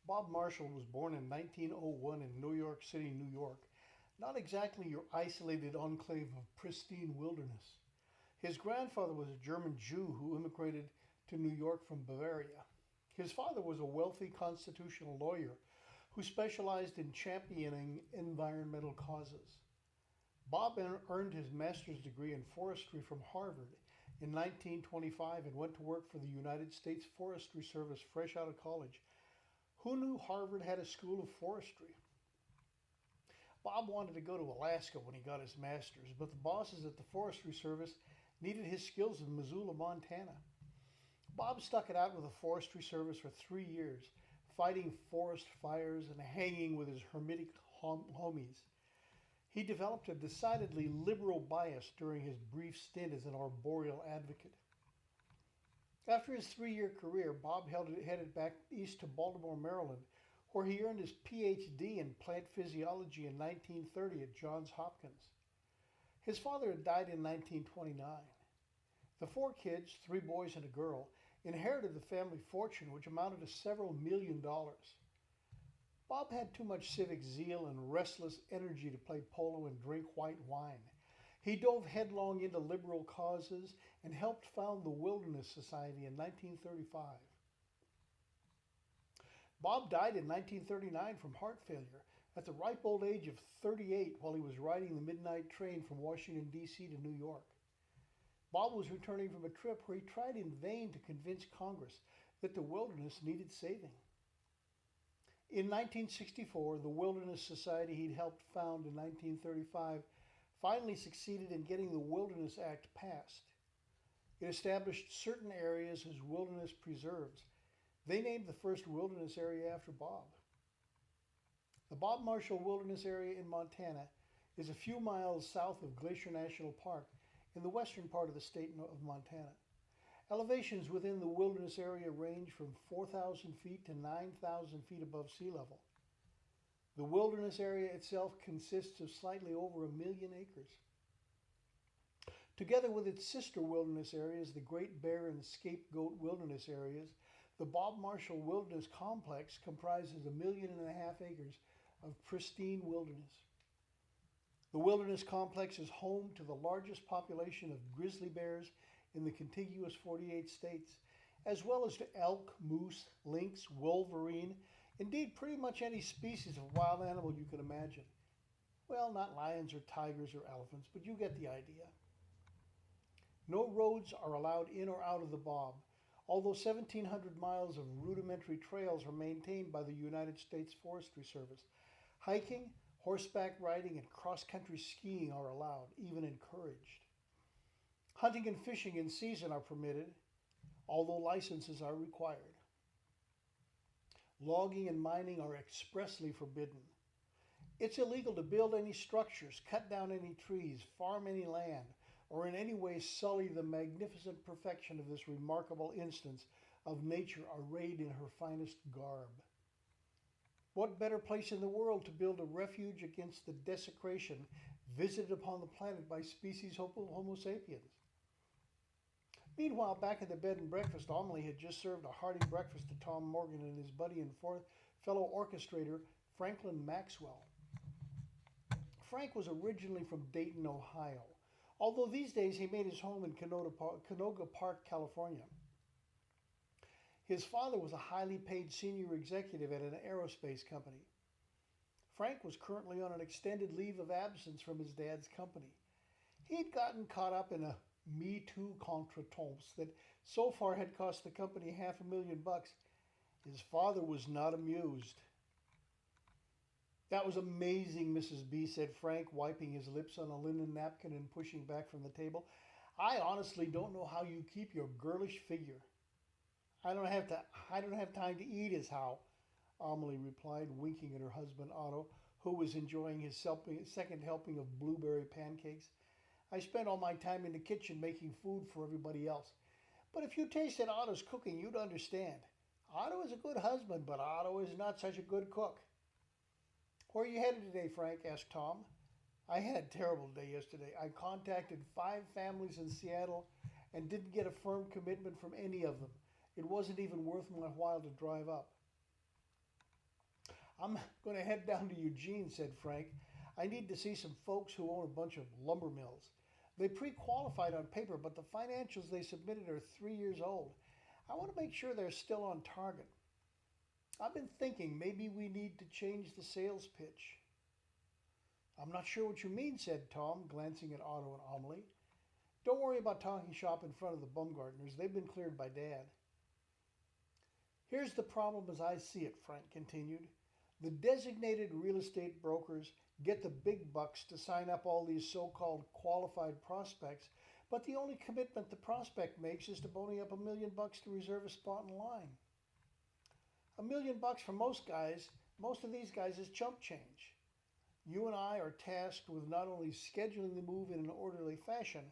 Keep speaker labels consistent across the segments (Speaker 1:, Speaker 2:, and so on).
Speaker 1: Bob Marshall was born in 1901 in New York City, New York, not exactly your isolated enclave of pristine wilderness. His grandfather was a German Jew who immigrated to New York from Bavaria. His father was a wealthy constitutional lawyer who specialized in championing environmental causes. Bob earned his master's degree in forestry from Harvard in 1925 and went to work for the United States Forestry Service fresh out of college. Who knew Harvard had a school of forestry? Bob wanted to go to Alaska when he got his master's, but the bosses at the Forestry Service needed his skills in Missoula, Montana. Bob stuck it out with the Forestry Service for 3 years, fighting forest fires and hanging with his hermitic homies. He developed a decidedly liberal bias during his brief stint as an arboreal advocate. After his 3 year career, Bob headed back east to Baltimore, Maryland, where he earned his PhD in plant physiology in 1930 at Johns Hopkins. His father had died in 1929. The four kids, three boys and a girl, inherited the family fortune, which amounted to several $1 million. Bob had too much civic zeal and restless energy to play polo and drink white wine. He dove headlong into liberal causes and helped found the Wilderness Society in 1935. Bob died in 1939 from heart failure at the ripe old age of 38 while he was riding the midnight train from Washington, D.C. to New York. Bob was returning from a trip where he tried in vain to convince Congress that the wilderness needed saving. In 1964, the Wilderness Society he'd helped found in 1935 finally succeeded in getting the Wilderness Act passed. It established certain areas as wilderness preserves. They named the first wilderness area after Bob. The Bob Marshall Wilderness Area in Montana is a few miles south of Glacier National Park in the western part of the state of Montana. Elevations within the wilderness area range from 4,000 feet to 9,000 feet above sea level. The wilderness area itself consists of slightly over 1 million acres. Together with its sister wilderness areas, the Great Bear and Scapegoat Wilderness areas, the Bob Marshall Wilderness Complex comprises 1.5 million acres of pristine wilderness. The Wilderness Complex is home to the largest population of grizzly bears in the contiguous 48 states, as well as to elk, moose, lynx, wolverine, indeed pretty much any species of wild animal you can imagine. Well, not lions or tigers or elephants, but you get the idea. No roads are allowed in or out of the Bob, although 1,700 miles of rudimentary trails are maintained by the United States Forestry Service. Hiking, horseback riding, and cross-country skiing are allowed, even encouraged. Hunting and fishing in season are permitted, although licenses are required. Logging and mining are expressly forbidden. It's illegal to build any structures, cut down any trees, farm any land, or in any way sully the magnificent perfection of this remarkable instance of nature arrayed in her finest garb. What better place in the world to build a refuge against the desecration visited upon the planet by species Homo sapiens? Meanwhile, back at the bed and breakfast, Amelie had just served a hearty breakfast to Tom Morgan and his buddy and fellow orchestrator, Franklin Maxwell. Frank was originally from Dayton, Ohio, although these days he made his home in Canoga Park, California. His father was a highly paid senior executive at an aerospace company. Frank was currently on an extended leave of absence from his dad's company. He'd gotten caught up in a Me Too contretemps that so far had cost the company $500,000. His father was not amused. "That was amazing, Mrs. B," said Frank, wiping his lips on a linen napkin and pushing back from the table. "I honestly don't know how you keep your girlish figure." I don't have time to eat is how," Amelie replied, winking at her husband Otto, who was enjoying his second helping of blueberry pancakes. "I spend all my time in the kitchen making food for everybody else. But if you tasted Otto's cooking, you'd understand. Otto is a good husband, but Otto is not such a good cook." "Where are you headed today, Frank?" asked Tom. "I had a terrible day yesterday. I contacted 5 families in Seattle and didn't get a firm commitment from any of them. It wasn't even worth my while to drive up." I'm going to head down to Eugene, said Frank. I need to see some folks who own a bunch of lumber mills. They pre qualified on paper, but the financials they submitted are 3 years old. I want to make sure they're still on target. I've been thinking maybe we need to change the sales pitch. I'm not sure what you mean, said Tom, glancing at Otto and Amelie. Don't worry about talking shop in front of the Bumgartners. They've been cleared by Dad. Here's the problem as I see it, Frank continued. The designated real estate brokers get the big bucks to sign up all these so-called qualified prospects, but the only commitment the prospect makes is to pony up $1 million to reserve a spot in line. $1 million for most of these guys is chump change. You and I are tasked with not only scheduling the move in an orderly fashion,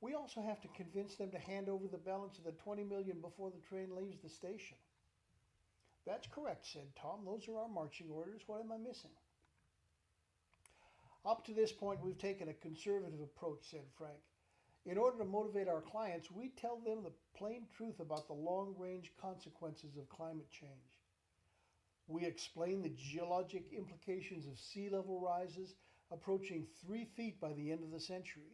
Speaker 1: we also have to convince them to hand over the balance of the $20 million before the train leaves the station. That's correct, said Tom. Those are our marching orders. What am I missing? Up to this point, we've taken a conservative approach, said Frank. In order to motivate our clients, we tell them the plain truth about the long-range consequences of climate change. We explain the geologic implications of sea level rises approaching 3 feet by the end of the century.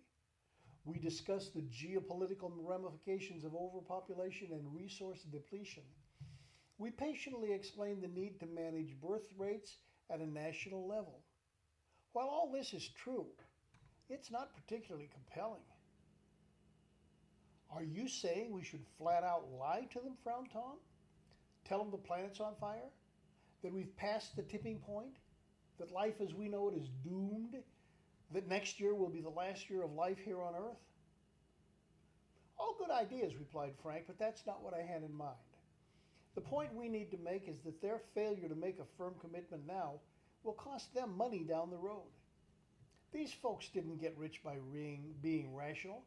Speaker 1: We discuss the geopolitical ramifications of overpopulation and resource depletion. We patiently explain the need to manage birth rates at a national level. While all this is true, it's not particularly compelling. Are you saying we should flat out lie to them, frowned Tom? Tell them the planet's on fire? That we've passed the tipping point? That life as we know it is doomed? That next year will be the last year of life here on Earth? All good ideas, replied Frank, but that's not what I had in mind. The point we need to make is that their failure to make a firm commitment now will cost them money down the road. These folks didn't get rich by being rational.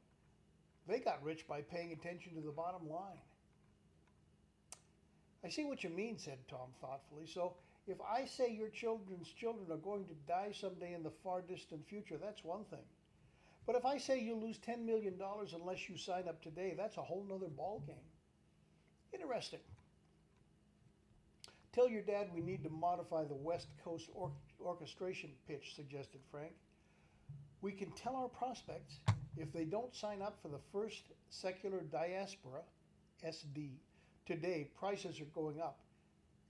Speaker 1: They got rich by paying attention to the bottom line. I see what you mean, said Tom thoughtfully. So if I say your children's children are going to die someday in the far distant future, that's one thing. But if I say you'll lose $10 million unless you sign up today, that's a whole nother ballgame. Interesting. Tell your dad we need to modify the West Coast orchestration pitch, suggested Frank. We can tell our prospects if they don't sign up for the first secular diaspora, SD, today prices are going up.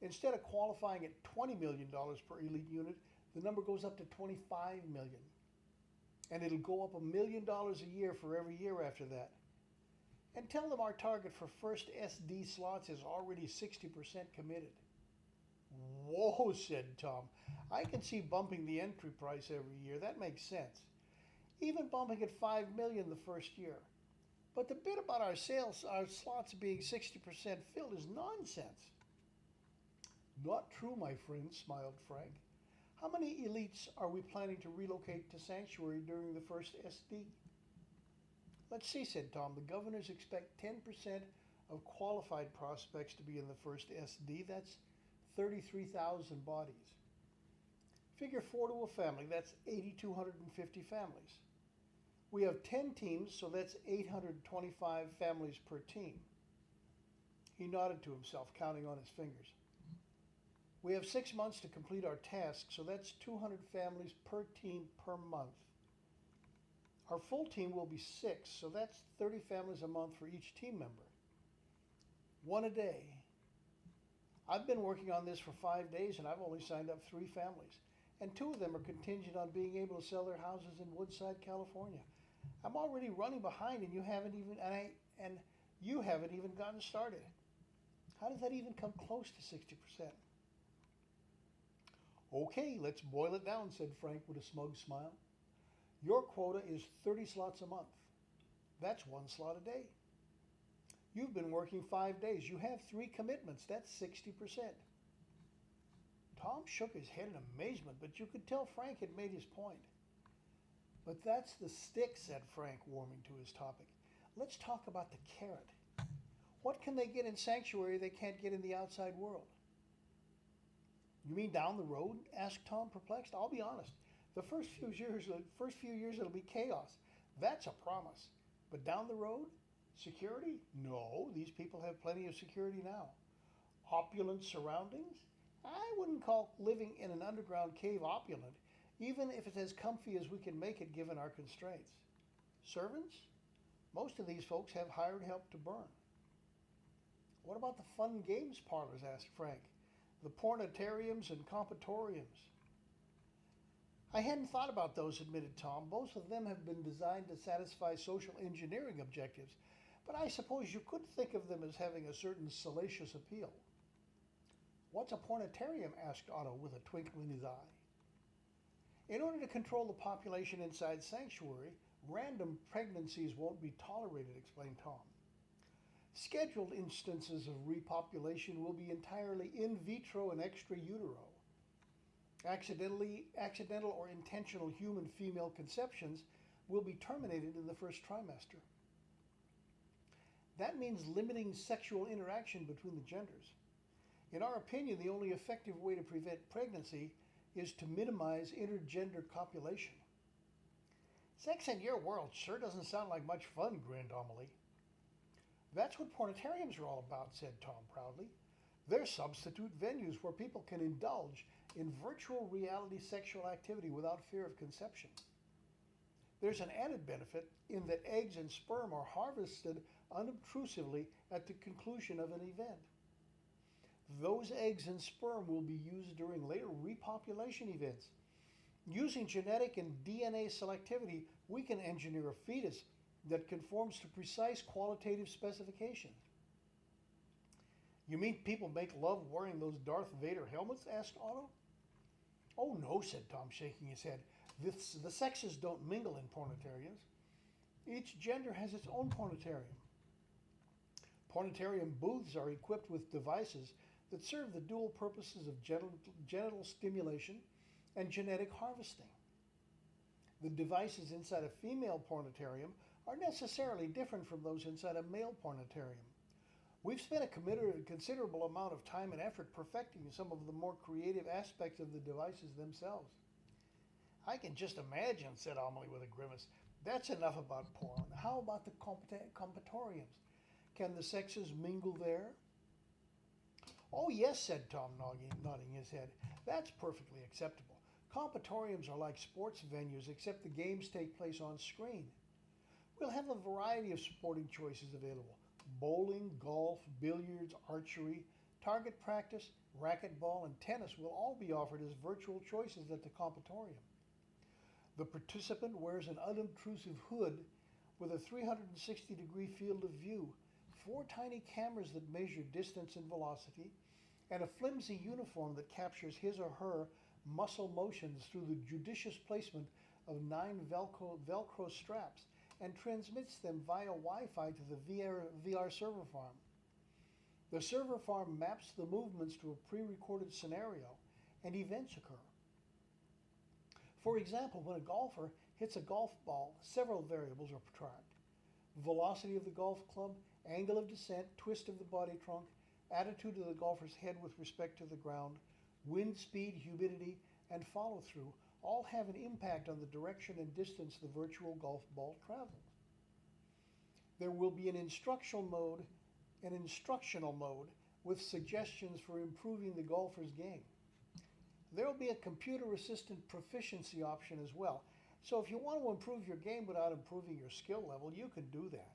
Speaker 1: Instead of qualifying at $20 million per elite unit, the number goes up to $25 million. And it'll go up $1 million a year for every year after that. And tell them our target for first SD slots is already 60% committed. Whoa, said Tom. I can see bumping the entry price every year. That makes sense. Even bumping it $5 million the first year. But the bit about our slots being 60% filled is nonsense. Not true, my friend, smiled Frank. How many elites are we planning to relocate to Sanctuary during the first SD? Let's see, said Tom. The governors expect 10% of qualified prospects to be in the first SD. That's 33,000 bodies. Figure 4 to a family, that's 8,250 families. We have 10 teams, so that's 825 families per team. He nodded to himself, counting on his fingers. We have 6 months to complete our task, so that's 200 families per team per month. Our full team will be 6, so that's 30 families a month for each team member. 1 a day. I've been working on this for 5 days and I've only signed up 3 families. And 2 of them are contingent on being able to sell their houses in Woodside, California. I'm already running behind and you haven't even gotten started. How does that even come close to 60%? Okay, let's boil it down, said Frank with a smug smile. Your quota is 30 slots a month. That's 1 slot a day. You've been working 5 days. You have 3 commitments. That's 60%. Tom shook his head in amazement, but you could tell Frank had made his point. But that's the stick, said Frank, warming to his topic. Let's talk about the carrot. What can they get in Sanctuary they can't get in the outside world? You mean down the road? Asked Tom, perplexed. I'll be honest. The first few years it'll be chaos. That's a promise. But down the road? Security? No, these people have plenty of security now. Opulent surroundings? I wouldn't call living in an underground cave opulent, even if it's as comfy as we can make it given our constraints. Servants? Most of these folks have hired help to burn. What about the fun games parlors? Asked Frank. The pornitariums and compotoriums. I hadn't thought about those, admitted Tom. Both of them have been designed to satisfy social engineering objectives, but I suppose you could think of them as having a certain salacious appeal. What's a pornitarium? Asked Otto with a twinkle in his eye. In order to control the population inside Sanctuary, random pregnancies won't be tolerated, explained Tom. Scheduled instances of repopulation will be entirely in vitro and extra utero. Accidental or intentional human female conceptions will be terminated in the first trimester. That means limiting sexual interaction between the genders. In our opinion, the only effective way to prevent pregnancy is to minimize intergender copulation. Sex in your world sure doesn't sound like much fun, grinned Amelie. That's what pornitariums are all about, said Tom proudly. They're substitute venues where people can indulge in virtual reality sexual activity without fear of conception. There's an added benefit in that eggs and sperm are harvested unobtrusively at the conclusion of an event. Those eggs and sperm will be used during later repopulation events. Using genetic and DNA selectivity, we can engineer a fetus that conforms to precise qualitative specifications. You mean people make love wearing those Darth Vader helmets? Asked Otto. Oh no, said Tom, shaking his head. The sexes don't mingle in pornitariums. Each gender has its own pornitarium. Pornitarium booths are equipped with devices that serve the dual purposes of genital stimulation and genetic harvesting. The devices inside a female pornitarium are necessarily different from those inside a male pornitarium. We've spent a considerable amount of time and effort perfecting some of the more creative aspects of the devices themselves. I can just imagine, said Amelie with a grimace. That's enough about porn. How about the compotoriums? Can the sexes mingle there? Oh yes, said Tom, nodding his head. That's perfectly acceptable. Compotoriums are like sports venues, except the games take place on screen. We'll have a variety of sporting choices available. Bowling, golf, billiards, archery, target practice, racquetball, and tennis will all be offered as virtual choices at the compotorium. The participant wears an unobtrusive hood with a 360-degree field of view, 4 tiny cameras that measure distance and velocity, and a flimsy uniform that captures his or her muscle motions through the judicious placement of 9 Velcro straps and transmits them via Wi-Fi to the VR server farm. The server farm maps the movements to a pre-recorded scenario, and events occur. For example, when a golfer hits a golf ball, several variables are tracked. Velocity of the golf club, angle of descent, twist of the body trunk, attitude of the golfer's head with respect to the ground, wind speed, humidity, and follow-through all have an impact on the direction and distance the virtual golf ball travels. There will be an instructional mode with suggestions for improving the golfer's game. There will be a computer-assisted proficiency option as well. So if you want to improve your game without improving your skill level, you can do that.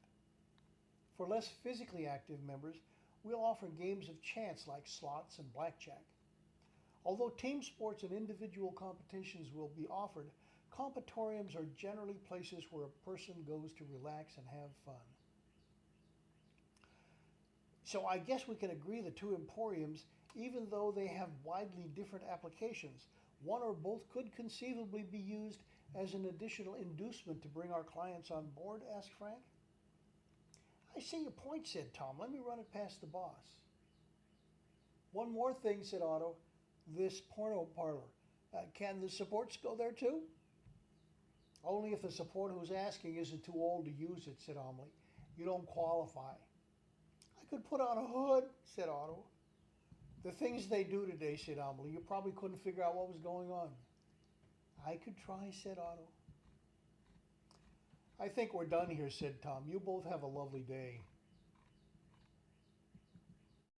Speaker 1: For less physically active members, we'll offer games of chance like slots and blackjack. Although team sports and individual competitions will be offered, compotoriums are generally places where a person goes to relax and have fun. So I guess we can agree the two emporiums, even though they have widely different applications, one or both could conceivably be used as an additional inducement to bring our clients on board, asked Frank. I see your point, said Tom. Let me run it past the boss. One more thing, said Otto. This porno parlor. Can the supports go there too? Only if the support who's asking isn't too old to use it, said Amelie. You don't qualify. I could put on a hood, said Otto. The things they do today, said Amelie, you probably couldn't figure out what was going on. I could try, said Otto. I think we're done here, said Tom. You both have a lovely day.